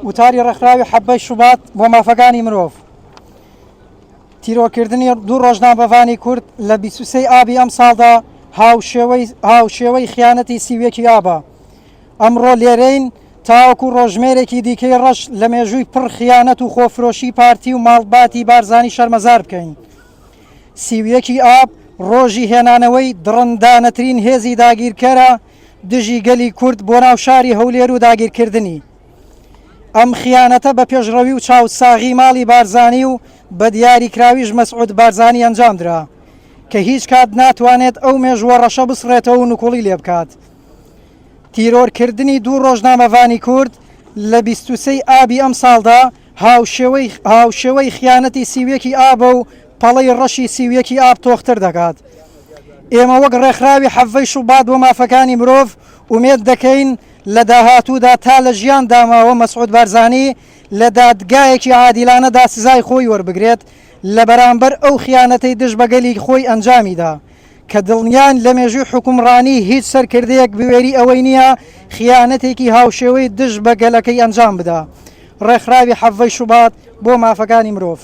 وتاری ڕێکخراوی حەبەی شوبات بۆ مافەکانی مرۆڤ. تیرۆکردنی دوو ڕۆژنامەڤانی کورد لە 23 ئابی ئەم ساڵدا هاوشێوەی خیانەتی سیویەکی ئابە. ئەمڕۆ لێرەین تاوەکو ڕۆژمێرێکی دیکەی ڕەش لە مێژووی پڕ خیانەت و خۆفرۆشی پارتی و ماڵباتی بارزانی شەرمەزار بکەین. سیویەکی ئاب ڕۆژی هێنانەوەی دڕندانەترین هێزی داگیرکەرە دژی گەلی کورد بۆ ناو شاری هەولێر و داگیرکردنی. ئەم خیانەتە بە پێشڕەوی و چاوساغی ماڵی بارزانی و بە دیاریکراویش مەسعود بارزانی ئەنجامدرا کە هیچ کات ناتوانێت ئەو مێژوە ڕەشە بسڕێتەوە و نوکوڵی لێ بکات. تیرۆرکردنی دوو ڕۆژنامەڤانی کورد لە 23 ئابی ئەم ساڵدا هاوشێوەی خیانەتی سیویەکی ئابە و پەڵەی ڕەشی سیویەکی ئاب تۆختر دەکات. ئێمە وەک ڕێکخراوی حەڤەی شوبات بۆ مافەکانی مرۆڤ ومێد دەکەین لە داهاتوودا تا لە ژیان داماوە مەسعود بارزانی لە دادگایەکی عادیلانەدا سزای خۆی وەربگرێت لە بەرامبەر ئەو خیانەتەی دژ بەگەلی خۆی ئەنجامیدا کە دڵنیان لە مێژووی حکومڕانی هیچ سەرکردەیەک بوێری ئەوەی نییە خیانەتێکی هاوشێوەی دژ بەگەلەکەی ئەنجام بدا. ڕێکخراوی حەڤەی شوبات بۆ مافەکانی مرۆڤ.